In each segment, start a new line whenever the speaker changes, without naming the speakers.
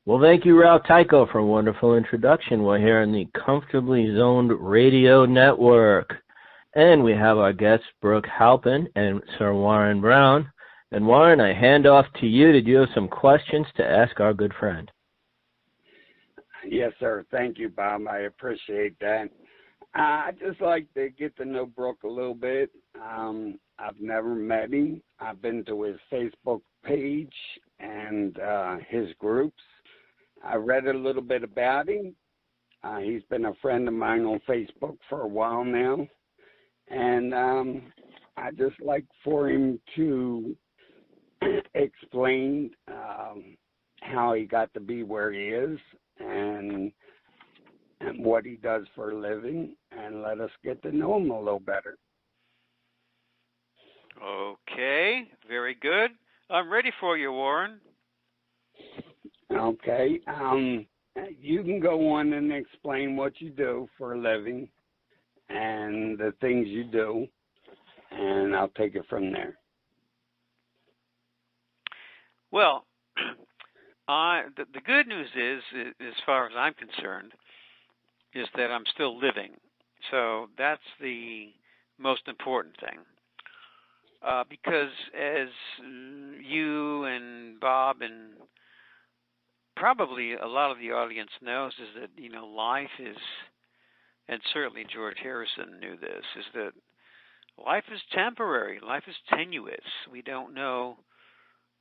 Well, thank you, Ralph Tycho, for a wonderful introduction. We're here on the Comfortably Zoned Radio Network. And we have our guests, Brooke Halpin and Sir Warren Brown. And Warren, I hand off to you. Did you have some questions to ask our good friend?
Yes, sir. Thank you, Bob. I appreciate that. I'd just like to get to know Brooke a little bit. I've never met him. I've been to his Facebook page and his groups. I read a little bit about him. He's been a friend of mine on Facebook for a while now. And I'd just like for him to explain how he got to be where he is and what he does for a living, and let us get to know him a little better.
Okay, very good. I'm ready for you, Warren.
Okay. You can go on and explain what you do for a living and the things you do, and I'll take it from there.
Well, the good news is, as far as I'm concerned, is that I'm still living. So that's the most important thing. Because as you and Bob and probably a lot of the audience knows, is that, life is, and certainly George Harrison knew this, is that life is temporary. Life is tenuous. We don't know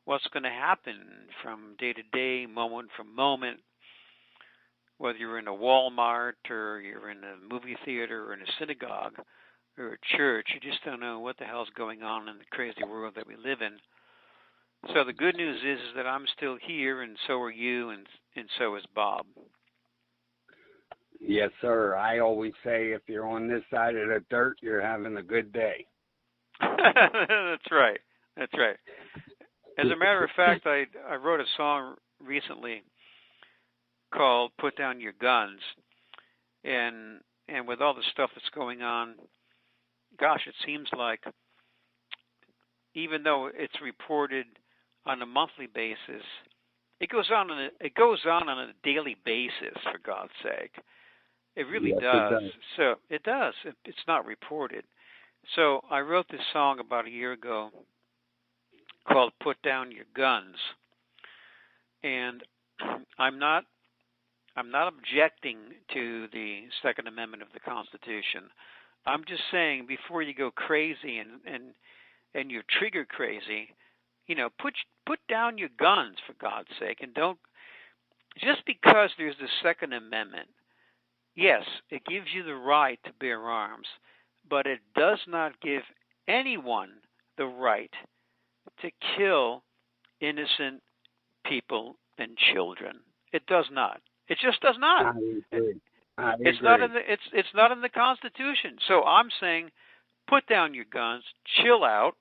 what's going to happen from day to day, moment from moment, whether you're in a Walmart or you're in a movie theater or in a synagogue or a church. You just don't know what the hell's going on in the crazy world that we live in. So the good news is that I'm still here, and so are you, and so is Bob.
Yes, sir. I always say if you're on this side of the dirt, you're having a good day.
That's right. That's right. As a matter of fact, I wrote a song recently called "Put Down Your Guns," and with all the stuff that's going on, gosh, it seems like even though it's reported on a monthly basis, it goes on on a daily basis. For God's sake, it really does. So it does. It's not reported. So I wrote this song about a year ago called "Put Down Your Guns," and I'm not objecting to the Second Amendment of the Constitution. I'm just saying, before you go crazy and you're trigger crazy, put down your guns, for God's sake, and don't, just because there's the Second Amendment, yes, it gives you the right to bear arms, but it does not give anyone the right to kill innocent people and children. It does not. It just does not.
I agree.
It's not in the Constitution. So I'm saying, put down your guns, chill out,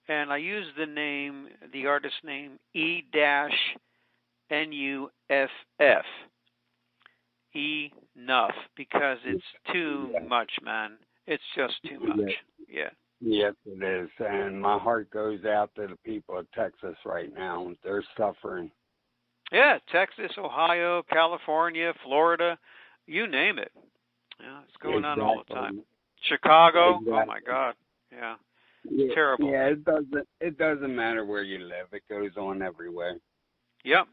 and I use the artist name E-Nuff. Enough, because it's too much, man. It's just too much. Yeah.
Yes, it is. And my heart goes out to the people of Texas right now. They're suffering.
Yeah, Texas, Ohio, California, Florida, you name it. Yeah, it's going on all the time. Chicago, oh my God. Yeah. Terrible.
Yeah, it doesn't matter where you live. It goes on everywhere.
Yep.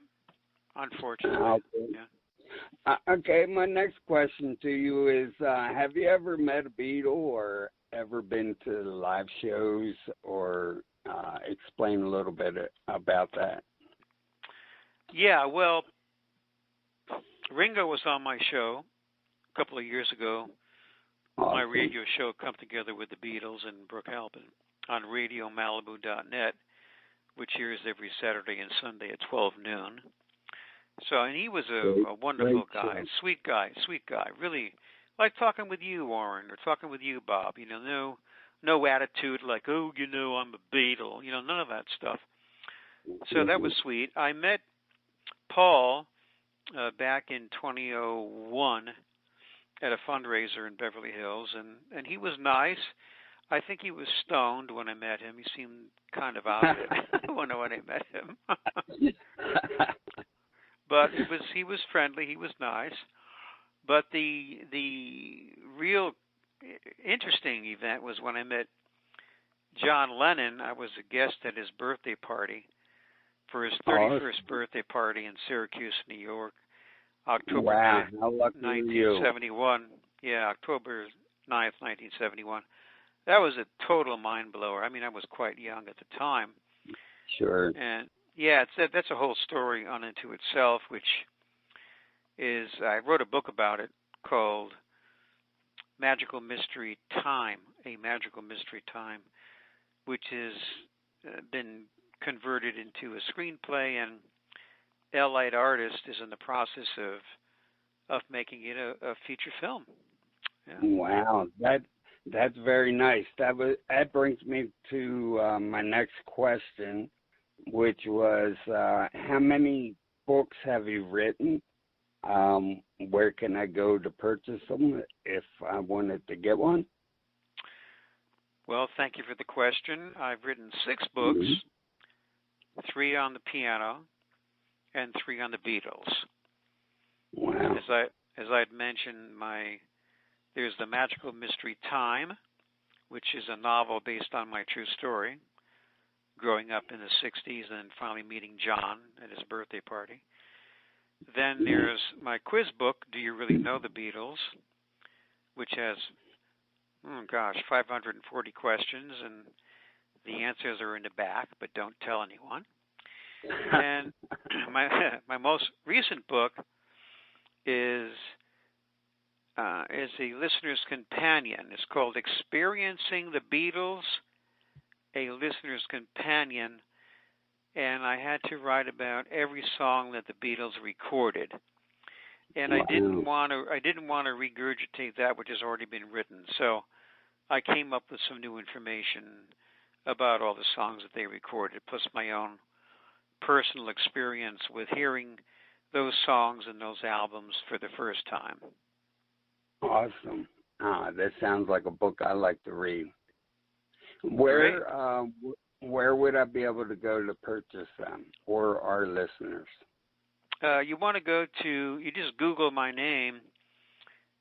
Unfortunately.
Okay.
Yeah.
Okay, my next question to you is, have you ever met a Beatle or ever been to live shows, or explain a little bit about that?
Yeah, well, Ringo was on my show a couple of years ago.
Awesome.
My radio show, Come Together with the Beatles and Brooke Halpin, on RadioMalibu.net, which airs every Saturday and Sunday at 12 noon. So, and he was a wonderful guy, sweet guy, really like talking with you, Warren, or talking with you, Bob. No attitude like, oh, I'm a Beatle. None of that stuff. So that was sweet. I met Paul back in 2001 at a fundraiser in Beverly Hills, and he was nice. I think he was stoned when I met him. He seemed kind of out of it when I met him. but he was friendly. He was nice. But the real interesting event was when I met John Lennon. I was a guest at his birthday party for his 31st birthday party in Syracuse, New York, October 9th, 1971. Yeah, October 9th, 1971. That was a total mind blower. I mean, I was quite young at the time.
Sure.
And yeah, that's a whole story unto itself, which is, I wrote a book about it called Magical Mystery Time, A Magical Mystery Time, which has been converted into a screenplay, and L. Light Artist is in the process of making it a feature film. Yeah.
Wow, that's very nice. That brings me to my next question, which was how many books have you written? Where can I go to purchase them if I wanted to get one?
Well, thank you for the question. I've written 6 books, 3 on the piano, and 3 on the Beatles.
Wow.
As I'd mentioned, there's The Magical Mystery Time, which is a novel based on my true story, growing up in the 60s and finally meeting John at his birthday party. Then there's my quiz book, Do You Really Know the Beatles, which has, 540 questions, and the answers are in the back, but don't tell anyone. And my most recent book is a listener's companion. It's called Experiencing the Beatles, a Listener's Companion, and I had to write about every song that the Beatles recorded. And I didn't want to regurgitate that which has already been written. So I came up with some new information about all the songs that they recorded, plus my own personal experience with hearing those songs and those albums for the first time.
Awesome. That sounds like a book I like to read. Where would I be able to go to purchase them for our listeners?
You want to you just Google my name,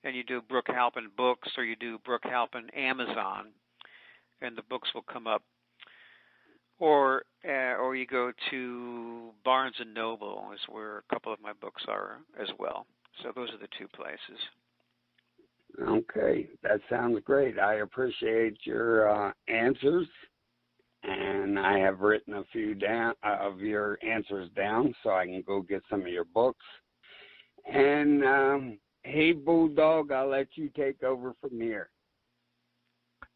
and you do Brooke Halpin Books, or you do Brooke Halpin Amazon, and the books will come up. Or you go to Barnes & Noble, is where a couple of my books are as well. So those are the 2 places.
Okay, that sounds great. I appreciate your answers, and I have written a few down of your answers down so I can go get some of your books. And hey, Bulldog, I'll let you take over from here.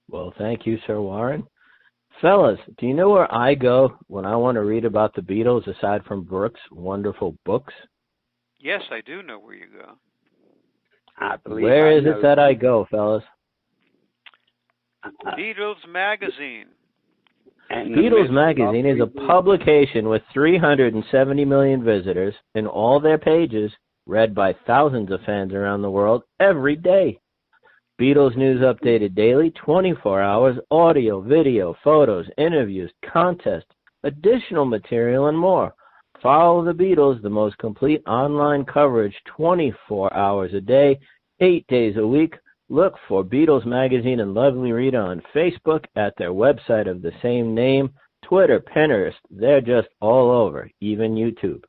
Well, thank you, Sir Warren. Fellas, do you know where I go when I want to read about the Beatles aside from Brooke's wonderful books?
Yes, I do know where you go.
Where is it that I go, fellas?
Beatles Magazine.
Beatles Magazine is a publication with 370 million visitors, and all their pages read by thousands of fans around the world every day. Beatles news updated daily, 24 hours, audio, video, photos, interviews, contests, additional material, and more. Follow the Beatles, the most complete online coverage, 24 hours a day, 8 days a week. Look for Beatles Magazine and Lovely Rita on Facebook, at their website of the same name, Twitter, Pinterest. They're just all over, even YouTube.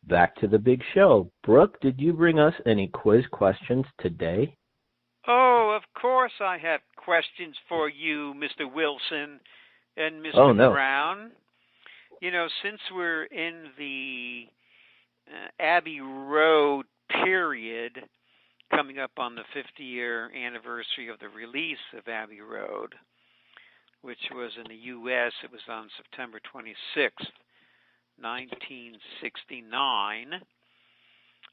Back to the big show. Brooke, did you bring us any quiz questions today?
Oh, of course I have questions for you, Mr. Wilson and Mr. Brown. You know, since we're in the Abbey Road period, coming up on the 50-year anniversary of the release of Abbey Road, which was in the U.S., it was on September 26th, 1969.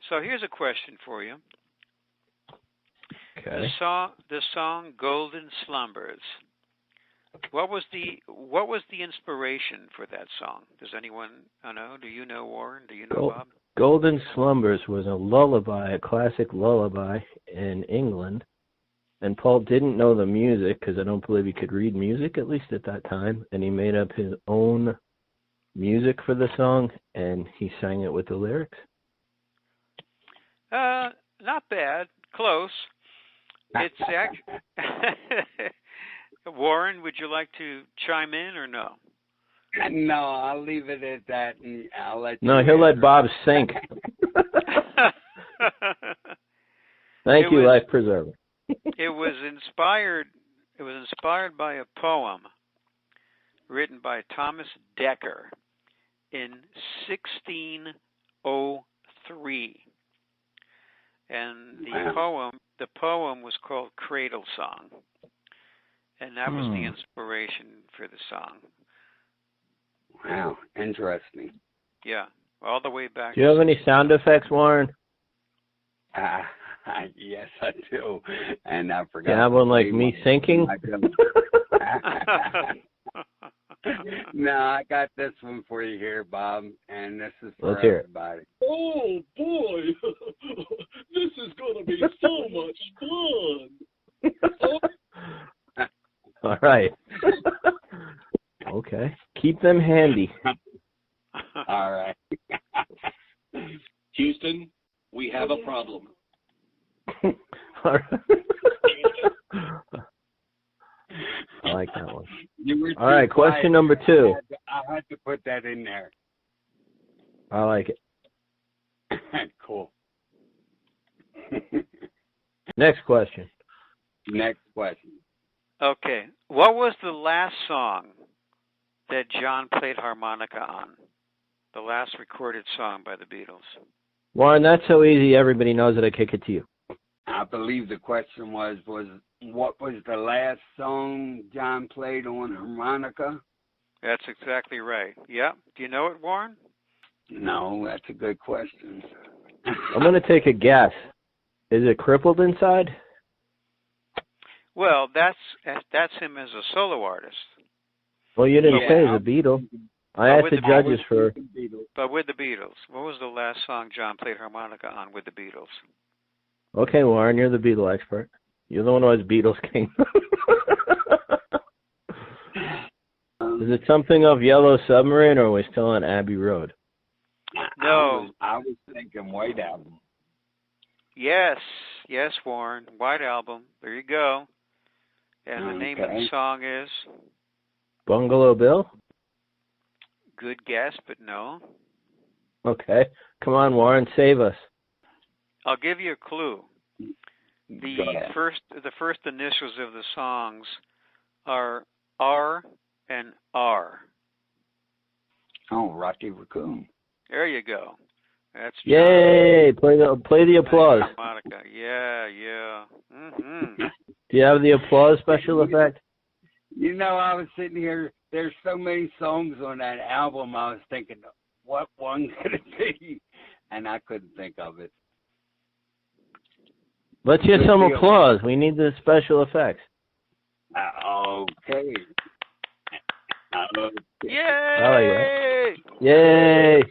So here's a question for you.
Okay.
The song "Golden Slumbers." What was the inspiration for that song? Does anyone know? Do you know, Warren? Do you know, Bob?
Golden Slumbers was a lullaby, a classic lullaby in England. And Paul didn't know the music because I don't believe he could read music, at least at that time. And he made up his own music for the song, and he sang it with the lyrics.
Not bad. Close. It's Warren, would you like to chime in or no?
No, I'll leave it at that, and I'll let you.
No, he'll let Bob sink. Thank you, Life Preserver.
It was inspired by a poem written by Thomas Dekker in 1603. And the poem was called Cradle Song. And that was the inspiration for the song.
Wow, interesting.
Yeah, all the way back.
Do you have any sound effects, Warren?
Yes, I do. And I forgot.
You have one like me sinking?
No, I got this one for you here, Bob, and this is for
Let's hear it.
everybody.
Oh, boy. This is going to be so much fun.
All right. Okay. Keep them handy.
All right.
Houston, we have a problem.
All right. I like that one. All right, question number 2.
I had to put that in there.
I like it.
Cool.
Next question.
Next question.
Okay. What was the last song that John played harmonica on? The last recorded song by the Beatles.
Warren, that's so easy, everybody knows that. I kick it to you.
I believe the question was what was the last song John played on harmonica?
That's exactly right. Yeah. Do you know it, Warren?
No, that's a good question.
I'm going to take a guess. Is it Crippled Inside?
Well, that's him as a solo artist.
Well, you didn't say as a Beatle. I asked the judges for...
But with the Beatles. What was the last song John played harmonica on with the Beatles?
Okay, Warren, you're the Beatle expert. You're the one who has Beatles King. Is it something of Yellow Submarine, or are we still on Abbey Road?
No.
I was thinking White Album.
Yes, Warren. White Album. There you go. And the name of the song is?
Bungalow Bill?
Good guess, but no.
Okay. Come on, Warren, save us.
I'll give you a clue. The first initials of the songs are R and R.
Oh, Rocky Raccoon.
There you go. That's
Yay! Play the applause.
Harmonica. Yeah. Mm-hmm.
Do you have the applause special effect?
You know, I was sitting here. There's so many songs on that album. I was thinking, what one could it be? And I couldn't think of it.
Let's hear some applause. We need the special effects.
Okay.
Yay!
I like that. Yay!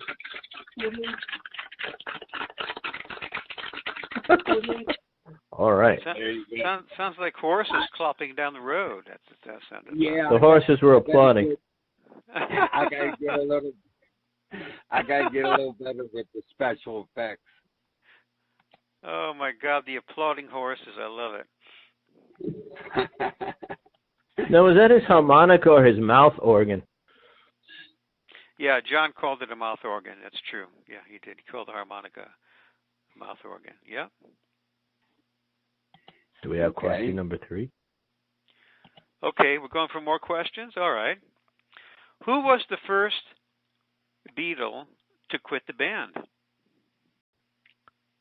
All right.
Sounds like horses clopping down the road. That sounded.
Yeah.
The horses were applauding.
I gotta get a little better with the special effects.
Oh my God, the applauding horses! I love it.
Now, was that his harmonica or his mouth organ?
Yeah, John called it a mouth organ. That's true. Yeah, he did. He called the harmonica a mouth organ. Yeah.
Do we have question number 3?
Okay, we're going for more questions. All right. Who was the first Beatle to quit the band?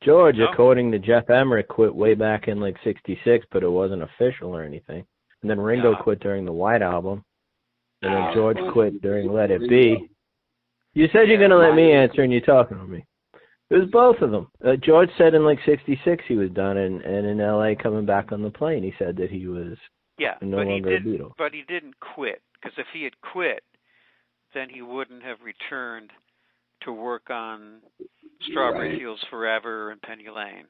George, according to Jeff Emmerich, quit way back in like '66, but it wasn't official or anything. And then Ringo quit during the White Album. And then George quit during Let It Be. You said you're going to let me answer, and you're talking to me. It was both of them. George said in like '66 he was done, and in L.A. coming back on the plane, he said that he was no longer a Beatle.
But he didn't quit, because if he had quit, then he wouldn't have returned to work on Strawberry Fields Forever and Penny Lane.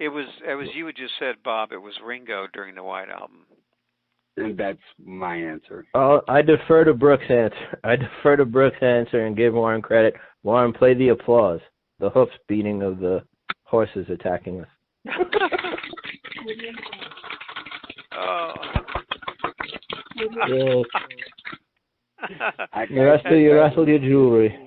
It was, as you had just said, Bob, it was Ringo during the White Album.
And that's my answer.
Oh, I defer to Brooke's answer and give Warren credit. Warren, play the applause. The hoofs beating of the horses attacking us.
Oh.
Yes. You rustle your jewelry.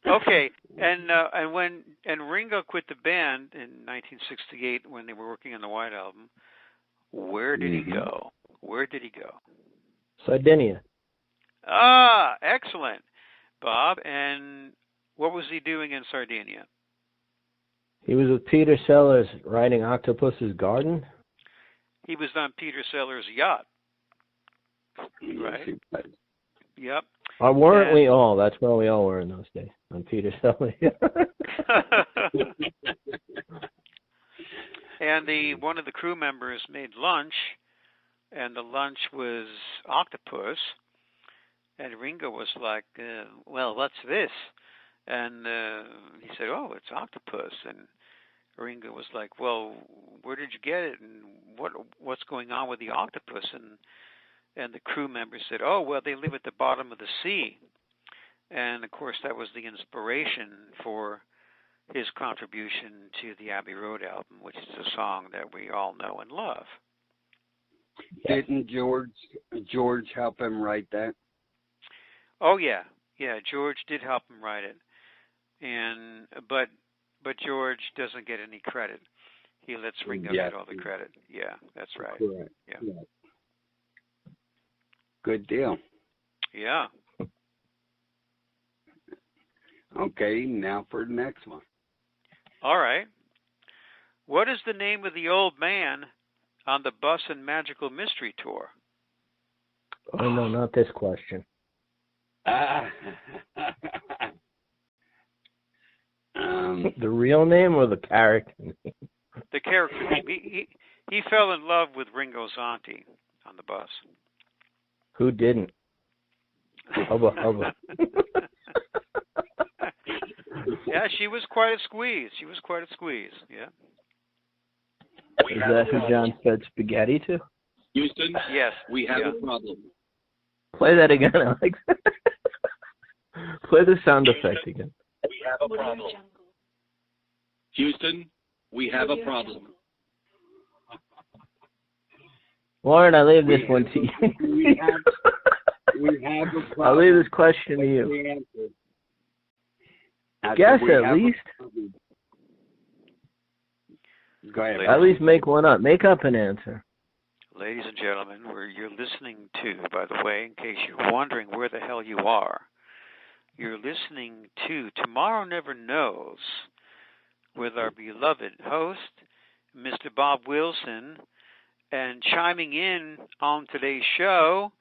Okay, and when Ringo quit the band in 1968 when they were working on the White Album, where did he go? Where did he go?
Sardinia.
Ah, excellent, Bob. And what was he doing in Sardinia?
He was with Peter Sellers writing Octopus's Garden.
He was on Peter Sellers' yacht. Right? Yep.
Or weren't we all? That's where we all were in those days, on Peter Sellers'
And one of the crew members made lunch, and the lunch was octopus. And Ringo was like, well, what's this? And he said, oh, it's octopus. And Ringo was like, well, where did you get it? And what's going on with the octopus? And the crew member said, oh, well, they live at the bottom of the sea. And, of course, that was the inspiration for his contribution to the Abbey Road album, which is a song that we all know and love.
Didn't George help him write that?
Oh, yeah. Yeah, George did help him write it. But George doesn't get any credit. He lets Ringo get all the credit. Yeah, that's right.
Correct.
Yeah.
Good deal.
Yeah.
Okay, now for the next one.
All right. What is the name of the old man on the Bus and Magical Mystery Tour?
Oh, no, not this question. The real name or the character name?
The character name. He fell in love with Ringo's auntie on the bus.
Who didn't? Hubba.
Yeah, she was quite a squeeze. Yeah.
Is that who John fed spaghetti to?
Houston?
Yes.
We have a problem.
Play that again, Alex. Play the sound effect again.
We have a problem. Houston, we have a problem.
Warren, I leave this one to you.
We have a problem.
I'll leave this question to you. Guess at least.
Go ahead.
At least make one up. Make up an answer.
Ladies and gentlemen, you're listening to, by the way, in case you're wondering where the hell you are, you're listening to Tomorrow Never Knows with our beloved host, Mr. Bob Wilson. And chiming in on today's show,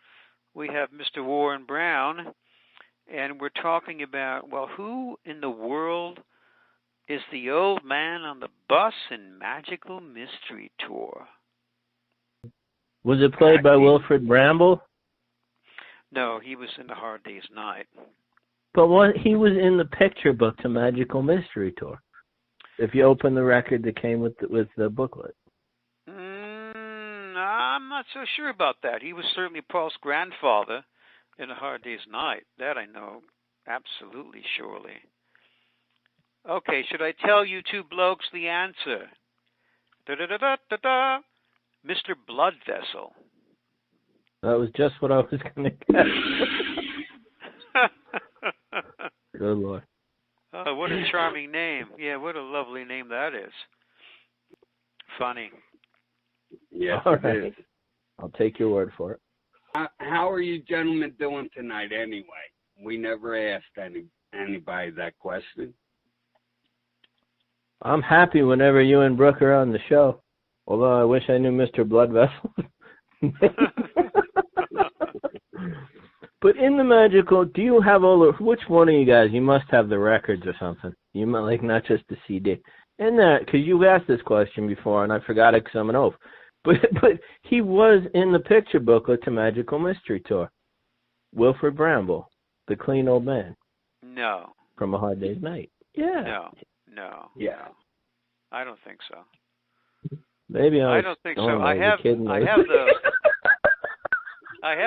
we have Mr. Warren Brown. And we're talking about, well, who in the world is the old man on the Bus and Magical Mystery Tour?
Was it played by Wilfred Bramble?
No, he was in the Hard Day's Night.
But he was in the picture book to Magical Mystery Tour. If you open the record that came with the booklet.
I'm not so sure about that. He was certainly Paul's grandfather in A Hard Day's Night. That I know absolutely surely. Okay, should I tell you two blokes the answer? Da-da-da-da-da-da. Mr. Blood Vessel.
That was just what I was going to guess. Good Lord.
Oh, what a charming name. Yeah, what a lovely name that is. Funny.
Yes,
all
it
right.
is.
I'll take your word for it.
How are you gentlemen doing tonight anyway? We never asked anybody that question.
I'm happy whenever you and Brooke are on the show. Although I wish I knew Mr. Blood Vessel. But in the magical, do you have which one of you guys, you must have the records or something. You might, like, not just the CD. In that, because you've asked this question before, and I forgot it because I'm an oaf. But he was in the picture booklet to Magical Mystery Tour. Wilfred Bramble, the clean old man.
No.
From A Hard Day's Night. Yeah.
No.
Yeah.
I don't think so.
Maybe
I don't think so. I have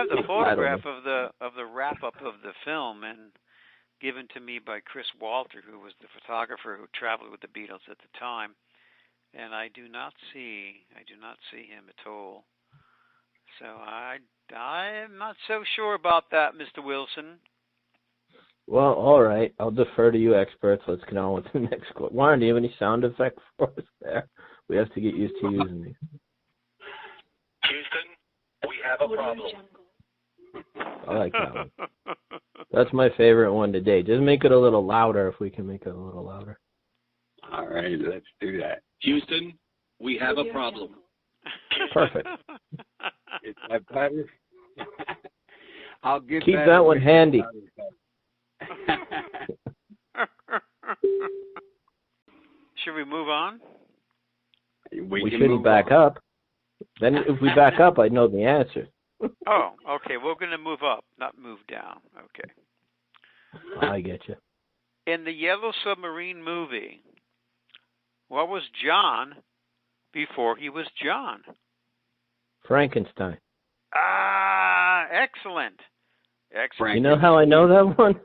the photograph of the wrap up of the film, and given to me by Chris Walter, who was the photographer who traveled with the Beatles at the time, and I do not see him at all. So I'm not so sure about that, Mr. Wilson.
Well, all right. I'll defer to you experts. Let's get on with the next one. Warren, do you have any sound effects for us there? We have to get used to using these.
Houston, we have a problem.
I like that one. That's my favorite one today. Just make it a little louder if we can make it a little louder.
All right, let's do that.
Houston, we have a problem.
Perfect.
Is that better? I'll get
Keep that one handy.
Should we move on?
We
shouldn't back up. Then if we back up, I'd know the answer.
Oh, okay. We're going to move up, not move down. Okay.
I get you.
In the Yellow Submarine movie, what was John before he was John?
Frankenstein.
Ah, excellent. Excellent.
You know how I know that one?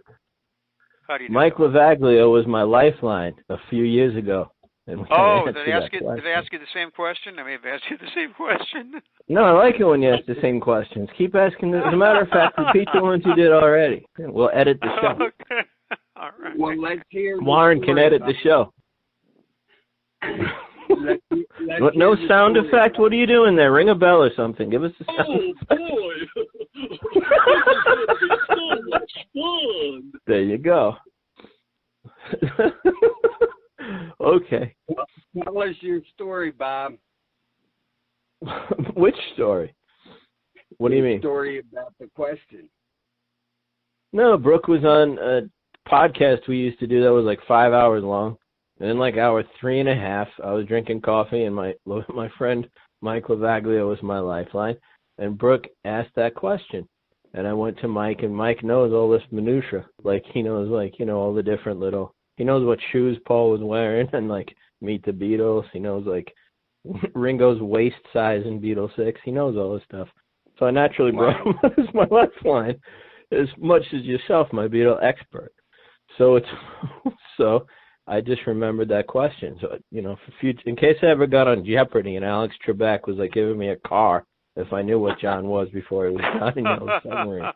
How do you know
Mike
that one?
Lavaglio was my lifeline a few years ago. And we
Oh,
had
did
to
I
answer
ask you the same question? I may have asked you the same question.
No, I like it when you ask the same questions. Keep asking. As a matter of fact, repeat the ones you did already. We'll edit the show.
Okay. All right.
Well, let's hear.
Warren can edit the show.
Let's
No
hear the
sound
story.
effect? What are you doing there? Ring a bell or something. Give us the sound effect.
Boy! This is going to be so much fun!
There you go. Okay.
Tell us your story, Bob.
Which story? What do you mean?
Story about the question.
No, Brooke was on a podcast we used to do that was like 5 hours long. And in like hour 3.5, I was drinking coffee, and my friend Mike Lavaglio was my lifeline. And Brooke asked that question. And I went to Mike, and Mike knows all this minutia. Like, he knows, like, you know, all the different little... He knows what shoes Paul was wearing and, like, Meet the Beatles. He knows, like, Ringo's waist size in Beatles 6. He knows all this stuff. So I naturally brought him as my lifeline, as much as yourself, my Beatle expert. So I just remembered that question. So, you know, for future, in case I ever got on Jeopardy and Alex Trebek was, like, giving me a car if I knew what John was before he was John in Yellow Submarine.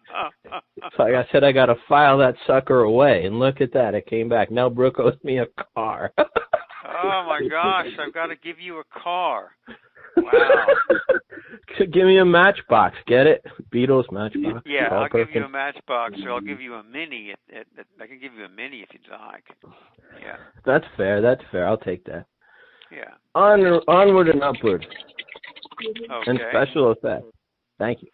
So like I said, I got to file that sucker away. And look at that. It came back. Now Brooke owes me a car.
Oh, my gosh. I've got to give you a car. Wow.
Give me a Matchbox. Get it? Beatles Matchbox.
Yeah,
Paul
I'll
Perkins.
give you a Matchbox, or I'll give you a Mini. I can give you a Mini if you'd like. Yeah.
That's fair. That's fair. I'll take that.
Yeah.
Onward and upward.
Okay.
And special effects. Thank you.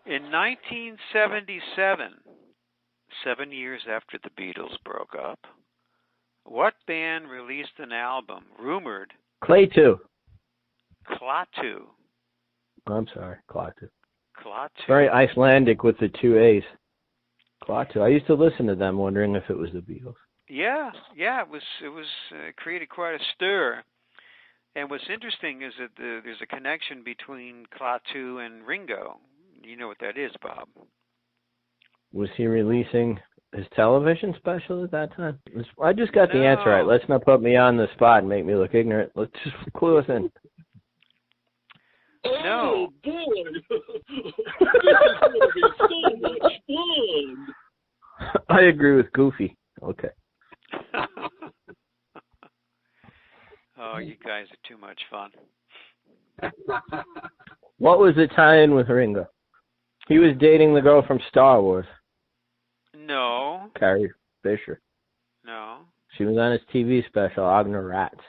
In 1977, 7 years after the Beatles broke up, what band released an album rumored
Klaatu.
Klaatu?
I'm sorry. Klaatu.
Klaatu.
Very Icelandic with the two A's. Klaatu. I used to listen to them wondering if it was the Beatles.
Yeah, it was created quite a stir. And what's interesting is that there's a connection between Klaatu and Ringo. You know what that is, Bob?
Was he releasing his television special at that time? I just got the answer right. Let's not put me on the spot and make me look ignorant. Let's just clue us in.
No.
Oh, boy! This is going to be so much fun!
I agree with Goofy. Okay.
Oh, you guys are too much fun.
What was the tie-in with Ringo? He was dating the girl from Star Wars,
No.
Carrie Fisher.
No.
She was on his TV special, Agner Rats.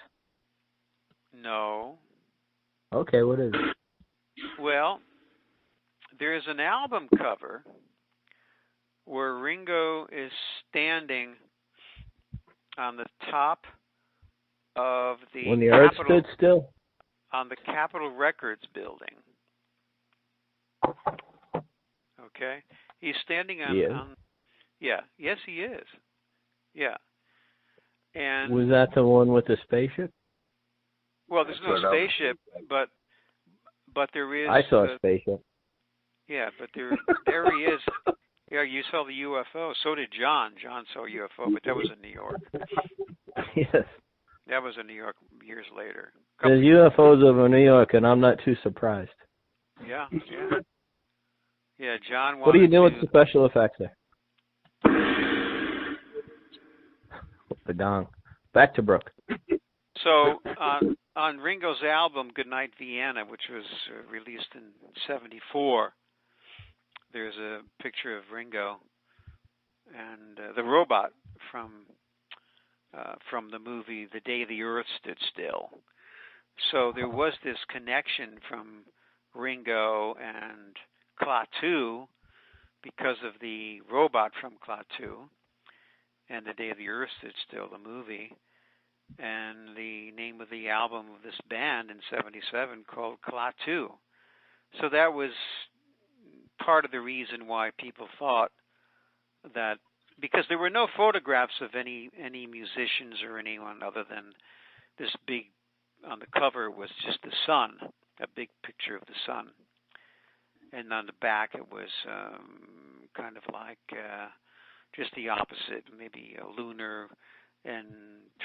No.
Okay, what is it?
Well, there's an album cover where Ringo is standing on the top of the
When the earth
Capitol,
stood still?
on the Capitol Records building. Okay, he's standing on.
Yeah.
Yes, he is. Yeah, and
Was that the one with the spaceship?
well, there's no spaceship, but there is.
I saw a spaceship.
Yeah, but there he is. Yeah, you saw the UFO. So did John. John saw a UFO, but that was in New York.
Yes.
That was in New York years later.
There's UFOs over New York, and I'm not too surprised.
Yeah. Yeah, John wanted
What are you doing with the special effects there? The gong. Back to Brooke.
So on Ringo's album Goodnight Vienna, which was released in '74, there's a picture of Ringo and the robot from the movie The Day the Earth Stood Still. So there was this connection from Ringo and Klaatu because of the robot from Klaatu and The Day the Earth Stood Still, the movie, and the name of the album of this band in '77 called Klaatu. So that was part of the reason why people thought that, because there were no photographs of any musicians or anyone other than this big, on the cover was just the sun, a big picture of the sun. And on the back it was kind of like just the opposite, maybe a lunar and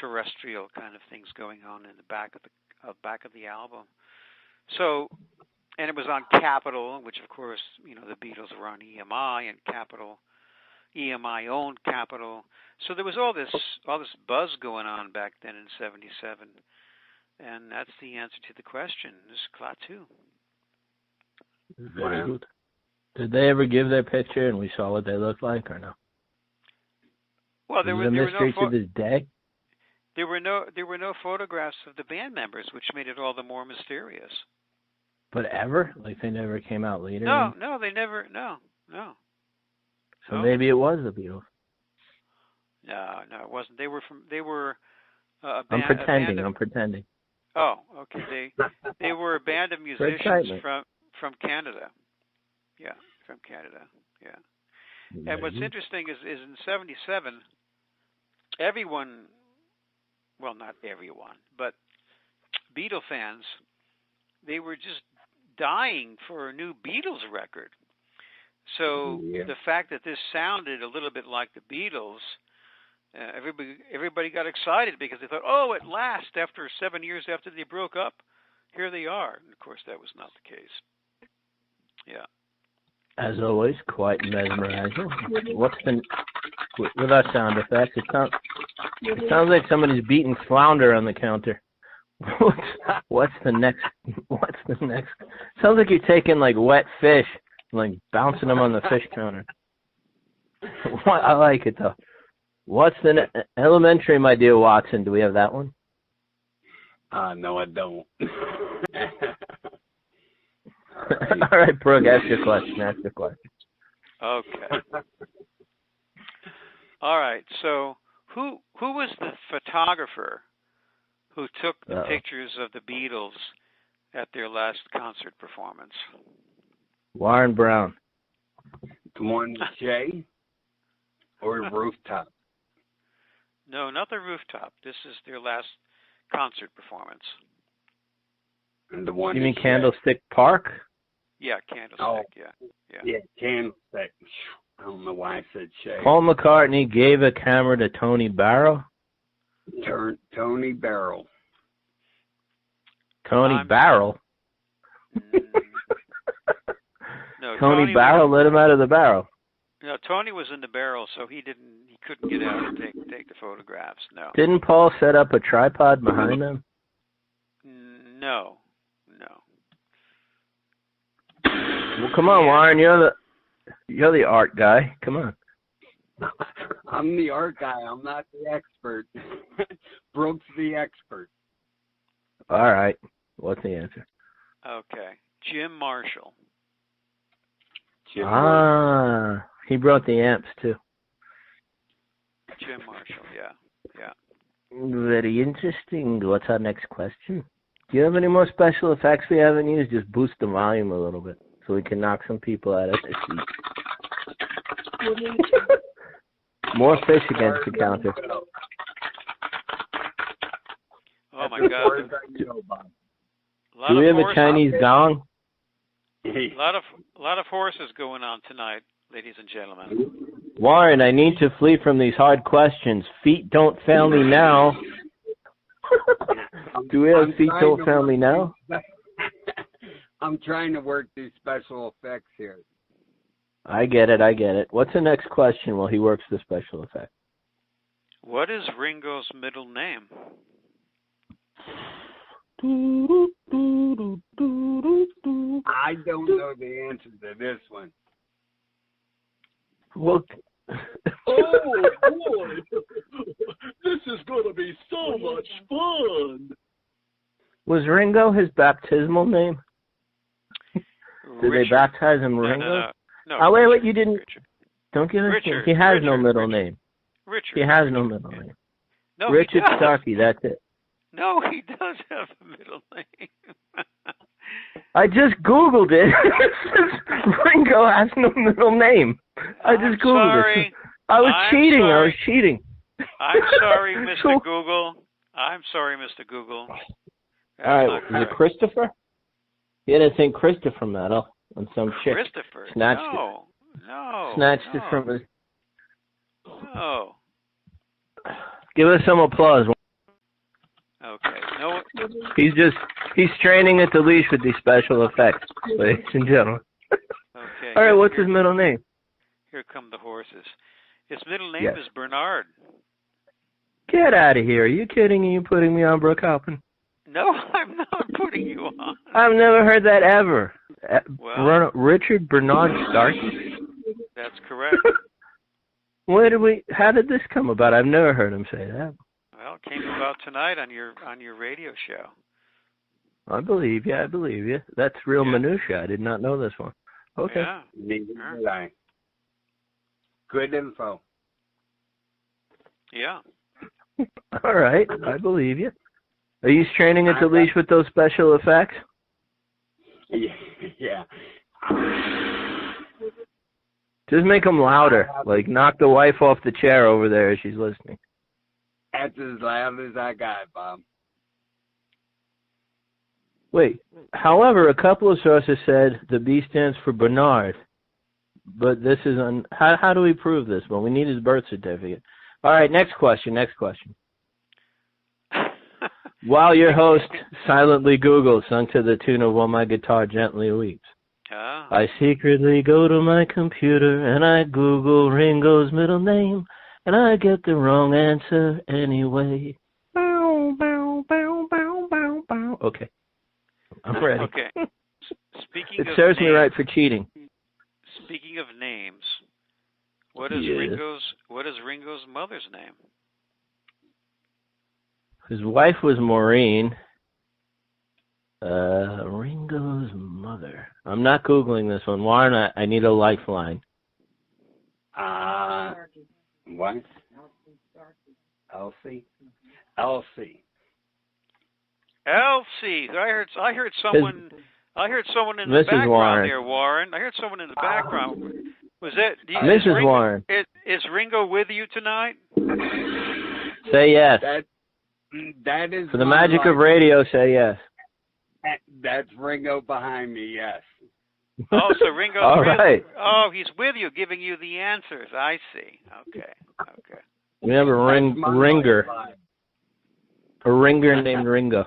terrestrial kind of things going on in the back of the album. So, and it was on Capitol, which of course, you know, the Beatles were on EMI, and EMI owned Capitol. So there was all this buzz going on back then in '77, and that's the answer to the question. This is Klaatu.
Very good. Did they ever give their picture and we saw what they looked like, or no?
Well, there were
a mystery to this day.
There were no photographs of the band members, which made it all the more mysterious.
But ever? Like they never came out later?
No, they never. No.
So maybe it was the Beatles.
No, it wasn't. They were a band.
I'm pretending.
Oh, okay. They were a band of musicians from Canada. Yeah, from Canada. Yeah. And what's interesting is in '77, everyone, well, not everyone, but Beatle fans, they were just dying for a new Beatles record. So the fact that this sounded a little bit like the Beatles, everybody got excited because they thought, oh, at last, after 7 years after they broke up, here they are. And of course, that was not the case. Yeah.
As always, quite mesmerizing. With our sound effects, it sounds like somebody's beating flounder on the counter. What's the next? Sounds like you're taking like wet fish, like bouncing them on the fish counter. I like it though. What's the Elementary, my dear Watson? Do we have that one?
No, I don't.
All right, Brooke, ask your question.
Okay. All right. So, who was the photographer who took the pictures of the Beatles at their last concert performance?
Warren Brown.
The one with Jay or Rooftop?
No, not the Rooftop. This is their last concert performance.
And the one
you mean Candlestick Park?
Yeah, Candlestick. Yeah,
Candlestick. I don't know why I said Shay.
Paul McCartney gave a camera to Tony Barrow.
Tony Barrow.
Tony Barrel.
No,
Tony Barrel let him out of the barrel.
No, Tony was in the barrel, so he couldn't get out and take the photographs. No.
Didn't Paul set up a tripod behind him?
No.
Well, come on, Warren. You're the art guy. Come on.
I'm the art guy. I'm not the expert. Brooke's the expert.
All right. What's the answer?
Okay. Jim Marshall.
He brought the amps too.
Jim Marshall, yeah.
Very interesting. What's our next question? Do you have any more special effects we haven't used? Just boost the volume a little bit so we can knock some people out of their seats. More fish against the counter.
Oh my God!
Do we have a Chinese gong?
A lot of horses going on tonight. ladies and gentlemen.
Warren, I need to flee from these hard questions. Feet don't fail me now. Do we have feet don't fail me now?
I'm trying to work these special effects here.
I get it. What's the next question while he works the special effect?
What is Ringo's middle name?
I don't know the answer to this one.
Well,
Oh, boy. This is going to be so much fun.
was Ringo his baptismal name? Did they baptize him Ringo?
No.
Oh, wait,
Richard.
you didn't.
Richard.
Don't give us.
Richard.
He has no
Richard.
middle
Richard.
name.
Richard.
He has no middle name.
No,
Richard
he does.
Starkey, that's it.
No, he does have a middle name.
I just Googled it. It says Ringo has no middle name. I just Googled it. I was cheating.
I'm sorry, Mr. Google. That's
all right,
not
is
correct.
it Christopher? He had a St. Christopher medal on some chick.
Christopher?
Snatched it from his...
No.
Give us some applause.
Okay. No.
He's straining at the leash with these special effects, ladies and gentlemen.
Okay.
All right, what's his middle name?
Here come the horses. His middle name is Bernard.
Get out of here. Are you kidding? Are you putting me on, Brooke Halpin?
No, I'm not putting you on.
I've never heard that ever.
Well,
Richard Bernard Starkey?
That's correct.
How did this come about? I've never heard him say that.
Well, it came about tonight on your radio show.
I believe you. That's real minutia. I did not know this one. Okay.
Yeah.
Neither did I. Good info.
Yeah.
All right, I believe you. Are you straining at the leash with those special effects?
Yeah.
Just make them louder. Like knock the wife off the chair over there as she's listening.
That's as loud as I got, Bob.
Wait. However, a couple of sources said the B stands for Bernard. But this is how do we prove this? Well, we need his birth certificate. All right, next question. While your host silently Googles, sung to the tune of While My Guitar Gently Weeps. I secretly go to my computer and I Google Ringo's middle name, and I get the wrong answer anyway. Bow, bow, bow, bow, bow, bow. Okay. I'm ready.
Okay.
It serves me right for cheating.
Speaking of names, what is Ringo's mother's name?
His wife was Maureen. Ringo's mother. I'm not Googling this one. Warren, I need a lifeline.
What? Elsie. Elsie.
I heard someone. I heard someone in the
Mrs.
background
Warren.
there, Warren. I heard someone in the background. Was it
Mrs. Warren?
Is Ringo with you tonight?
Say yes.
That is
For the magic of radio, say yes.
That's Ringo behind me, yes.
Oh, so Ringo.
All right.
Oh, he's with you, giving you the answers. I see. Okay.
We have a ringer. A ringer named Ringo.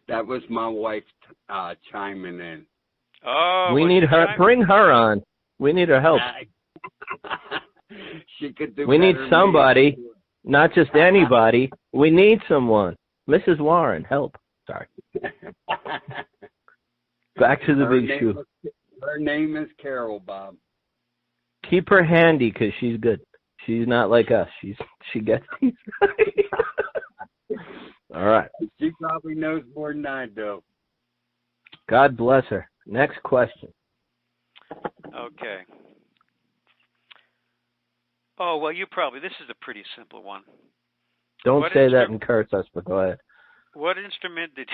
That was my wife chiming in.
Oh,
we need her. Bring her on. We need her help.
She could do.
We need somebody, not just anybody. We need someone. Mrs. Warren, help. Sorry. Back to the big shoe.
Her name is Carol, Bob.
Keep her handy because she's good. She's not like us. She gets these right. All right.
She probably knows more than I do.
God bless her. Next question.
Okay. Oh, well, this is a pretty simple one.
Don't say that and curse us, but go ahead.
What instrument did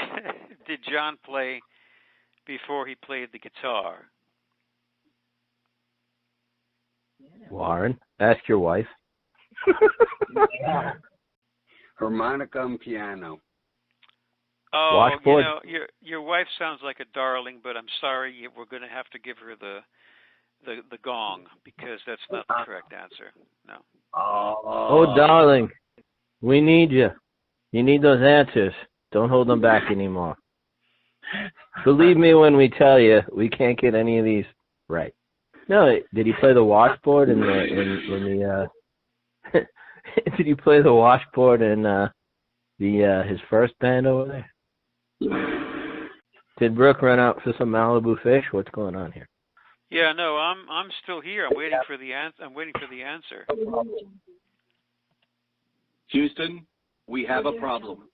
John play before he played the guitar?
Warren, ask your wife.
Harmonica and piano.
Oh,
Washboard.
your wife sounds like a darling, but I'm sorry, we're going to have to give her the gong, because that's not the correct answer. No.
Oh, darling, we need you. You need those answers. Don't hold them back anymore. Believe me when we tell you, we can't get any of these right. No, did he play the washboard in the did he play the washboard in his first band over there? Did Brooke run out for some Malibu fish? What's going on here?
Yeah, no, I'm still here. I'm waiting for the answer.
Houston, we have a problem.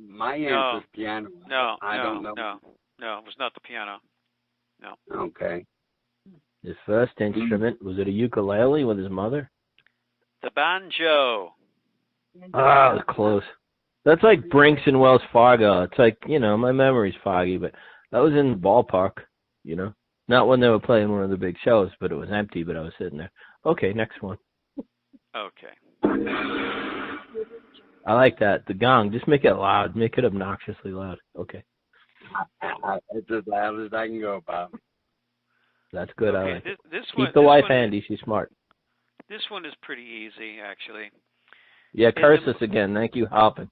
My answer is piano.
No,
I don't know.
No, it was not the piano. No.
Okay.
His first instrument, was it a ukulele with his mother?
The banjo.
Ah, it was close. That's like Brinks and Wells Fargo. It's like, my memory's foggy, but that was in the ballpark, Not when they were playing one of the big shows, but it was empty, but I was sitting there. Okay, next one.
Okay.
I like that. The gong. Just make it loud. Make it obnoxiously loud. Okay.
It's as loud as I can go, Bob.
That's good.
Okay,
I like it.
Keep
the wife handy. She's smart.
This one is pretty easy, actually.
Yeah, curse us again. Thank you, Halpin.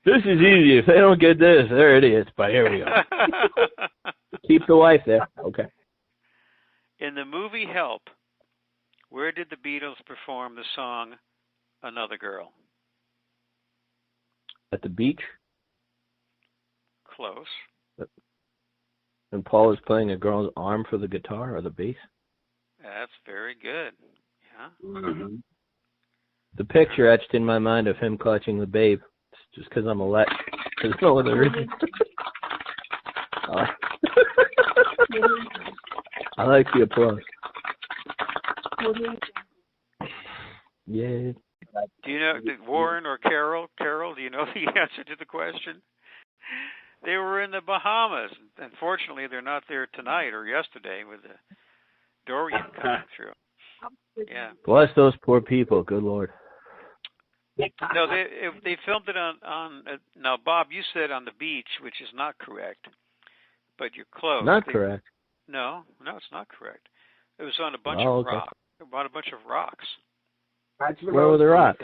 This is easy. If they don't get this, they're idiots. But here we go. Keep the wife there. Okay.
In the movie Help, where did the Beatles perform the song Another Girl?
At the beach.
Close.
And Paul is playing a girl's arm for the guitar or the bass. That's
very good. Yeah.
Mm-hmm.
The picture etched in my mind of him clutching the babe. It's just because I'm a let. There's no other reason. I like the applause. Yeah.
Do you know, Warren or Carol? Carol, do you know the answer to the question? They were in the Bahamas. Unfortunately, they're not there tonight or yesterday with the Dorian coming through. Yeah.
Bless those poor people. Good Lord.
No, they filmed it on now, Bob, you said on the beach, which is not correct, but you're close.
Not correct.
No, it's not correct. It was on a bunch of rocks. On a bunch of rocks.
Where were the rocks?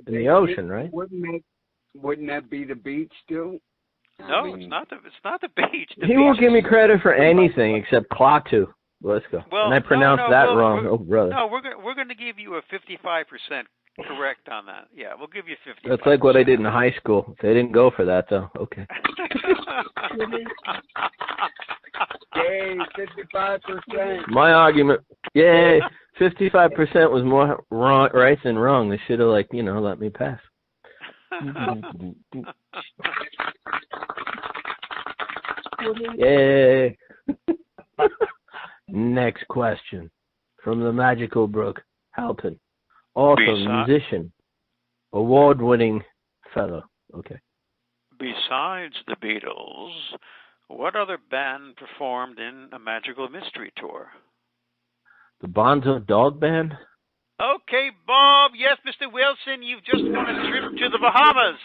In the ocean, right?
Wouldn't that be the beach still?
No, it's not the beach.
He won't give me credit for anything except Klaatu. Let's go.
Well,
and I pronounced that wrong. Oh, brother.
No, we're going to give you a 55% correct on that. Yeah, we'll give you 50.
That's like what I did in high school. They didn't go for that, though. Okay.
Yay, 55%.
My argument, yay, 55% was more wrong, right than wrong. They should have, let me pass. Yay. Next question from the magical Brooke Halpin, also musician, award-winning fellow. Okay.
Besides the Beatles, what other band performed in a Magical Mystery Tour?
The Bonzo Dog Band?
Okay, Bob. Yes, Mr. Wilson, you've just won a trip to the Bahamas.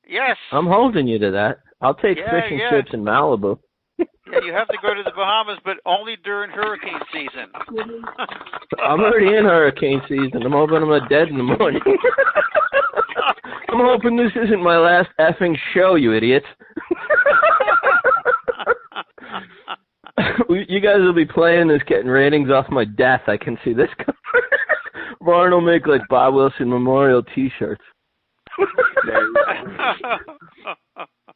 Yes.
I'm holding you to that. I'll take fishing trips in Malibu.
Yeah, you have to go to the Bahamas, but only during hurricane season.
I'm already in hurricane season. I'm hoping I'm not dead in the morning. I'm hoping this isn't my last effing show, you idiots. You guys will be playing this, getting ratings off my death. I can see this coming. Warren will make Bob Wilson Memorial T-shirts.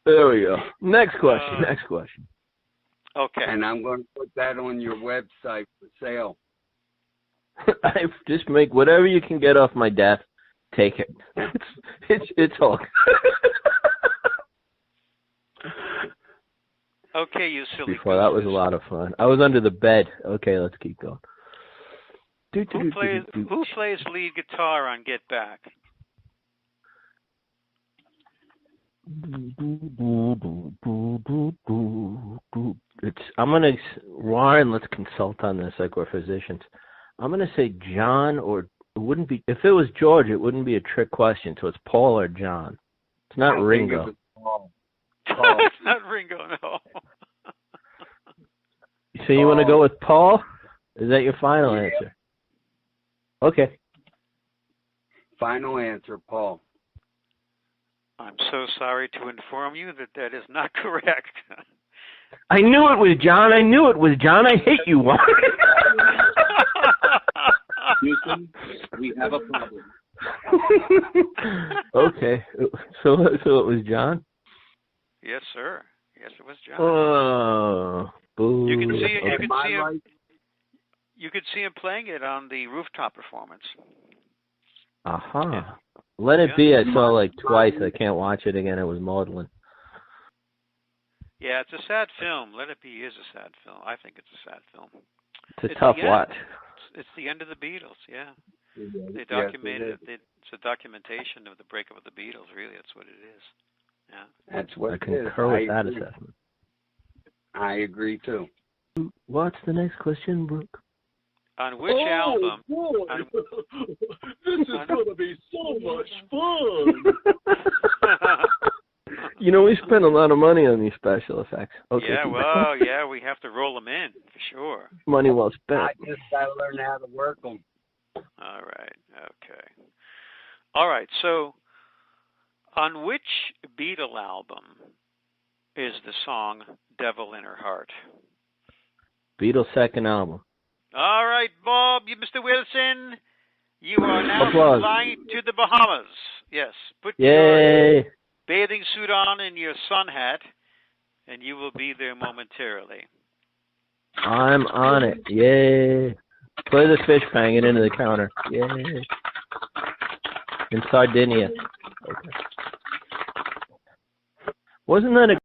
There we go. Next question.
Okay.
And I'm going to put that on your website for sale.
I just make whatever you can get off my death. Take it. It's all.
Okay, you silly.
Before that was a lot of fun. I was under the bed. Okay, let's keep going.
Who plays lead guitar on Get Back?
Warren, let's consult on this like we're physicians. I'm gonna say John, or it wouldn't be, if it was George, it wouldn't be a trick question, so it's Paul or John. It's not
I think
Ringo.
it was Paul.
It's not Ringo, no.
So you want to go with Paul? Is that your final answer? Okay.
Final answer, Paul.
I'm so sorry to inform you that that is not correct.
I knew it was John. I knew it was John. I hate you, Warren.
Houston, we have a problem.
Okay. So it was John?
Yes, sir. Yes, it was John.
Oh, boo.
You can see
Okay.
you could see him playing it on the rooftop performance.
Uh-huh. Let It Be, I saw like twice. I can't watch it again. It was maudlin.
Yeah, it's a sad film. Let It Be is a sad film. I think it's a sad film.
It's a tough watch.
It's the end of the Beatles, yeah. They
Yes,
documented it. It's a documentation of the breakup of the Beatles, really. That's what it is. Yeah.
That's what
I
it is.
concur with that assessment.
I agree, too.
What's the next question, Brooke?
On which album?
Boy. This is going to be so much fun.
You know, we spend a lot of money on these special effects. Okay.
Yeah, well, yeah, we have to roll them in, for sure.
Money well spent.
I just got to learn how to work them.
All right, okay. All right, so on which Beatle album is the song Devil in Her Heart?
Beatles' second album.
All right, Bob, Mr. Wilson, you are now
Applause.
flying to the Bahamas. Yes, put
Yay!
your bathing suit on and your sun hat, and you will be there momentarily.
I'm on it. Yay! Play the fish banging into the counter. Yay! In Sardinia. Okay. Wasn't that a